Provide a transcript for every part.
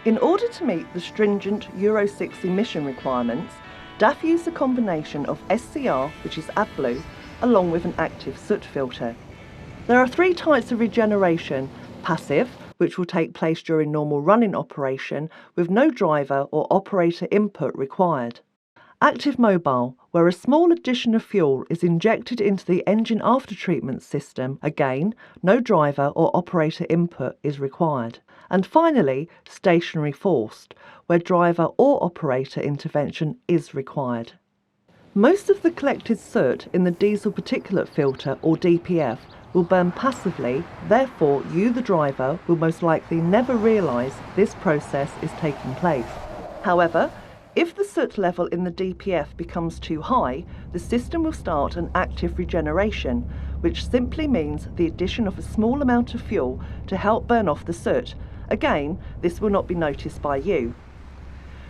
In order to meet the stringent Euro 6 emission requirements, DAF use a combination of SCR, which is AdBlue, along with an active soot filter. There are three types of regeneration: passive, which will take place during normal running operation with no driver or operator input required. Active mobile, where a small addition of fuel is injected into the engine aftertreatment system, again, no driver or operator input is required. And finally, stationary forced, where driver or operator intervention is required. Most of the collected soot in the diesel particulate filter, or DPF, will burn passively, therefore you, the driver, will most likely never realise this process is taking place. However, if the soot level in the DPF becomes too high, the system will start an active regeneration, which simply means the addition of a small amount of fuel to help burn off the soot. Again, this will not be noticed by you.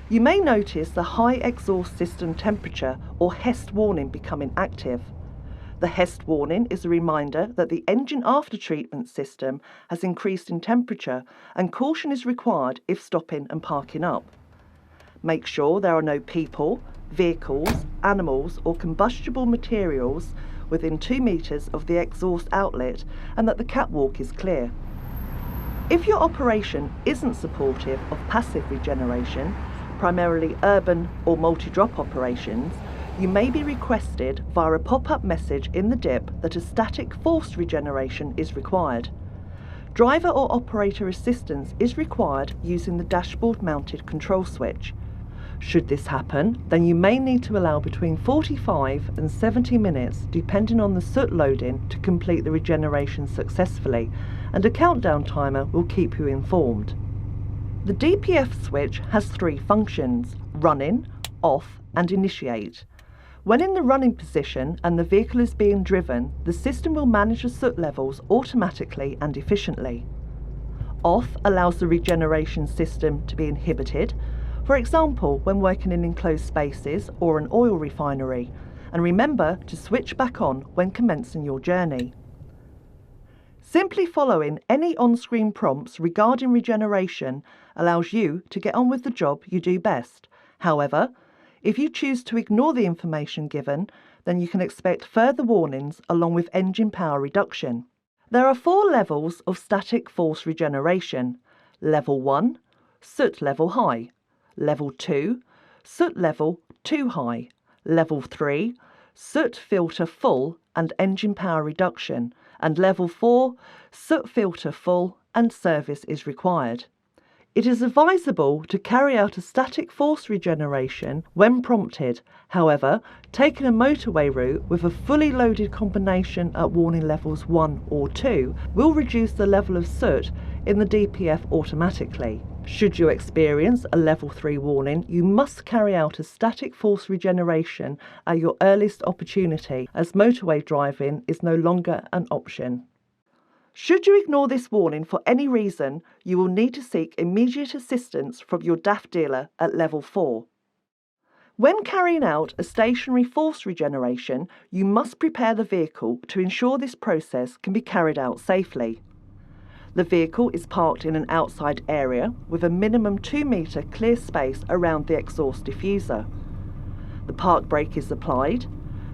You may notice the high exhaust system temperature, or HEST warning, becoming active. The HEST warning is a reminder that the engine aftertreatment system has increased in temperature and caution is required if stopping and parking up. Make sure there are no people, vehicles, animals or combustible materials within 2 meters of the exhaust outlet and that the catwalk is clear. If your operation isn't supportive of passive regeneration, primarily urban or multi-drop operations, you may be requested via a pop-up message in the dip that a static forced regeneration is required. Driver or operator assistance is required using the dashboard mounted control switch. Should this happen, then you may need to allow between 45 and 70 minutes depending on the soot loading to complete the regeneration successfully, and a countdown timer will keep you informed. The DPF switch has three functions: running, off and initiate. When in the running position and the vehicle is being driven, the system will manage the soot levels automatically and efficiently. Off allows the regeneration system to be inhibited, for example when working in enclosed spaces or an oil refinery, and remember to switch back on when commencing your journey. Simply following any on-screen prompts regarding regeneration allows you to get on with the job you do best. However, if you choose to ignore the information given, then you can expect further warnings along with engine power reduction. There are 4 levels of static force regeneration. Level 1, soot level high. Level 2, soot level too high. Level 3, soot filter full and engine power reduction. And level 4, soot filter full and service is required. It is advisable to carry out a static force regeneration when prompted. However, taking a motorway route with a fully loaded combination at warning levels 1 or 2 will reduce the level of soot in the DPF automatically. Should you experience a level 3 warning, you must carry out a static force regeneration at your earliest opportunity, as motorway driving is no longer an option. Should you ignore this warning for any reason, you will need to seek immediate assistance from your DAF dealer at level 4. When carrying out a stationary force regeneration, you must prepare the vehicle to ensure this process can be carried out safely. The vehicle is parked in an outside area with a minimum 2 metre clear space around the exhaust diffuser. The park brake is applied,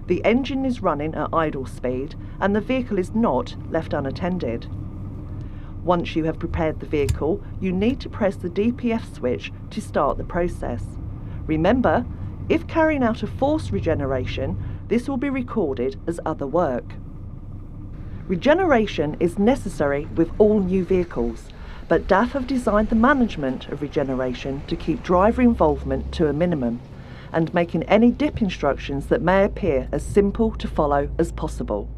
the engine is running at idle speed and the vehicle is not left unattended. Once you have prepared the vehicle, you need to press the DPF switch to start the process. Remember, if carrying out a forced regeneration, this will be recorded as other work. Regeneration is necessary with all new vehicles, but DAF have designed the management of regeneration to keep driver involvement to a minimum and making any dip instructions that may appear as simple to follow as possible.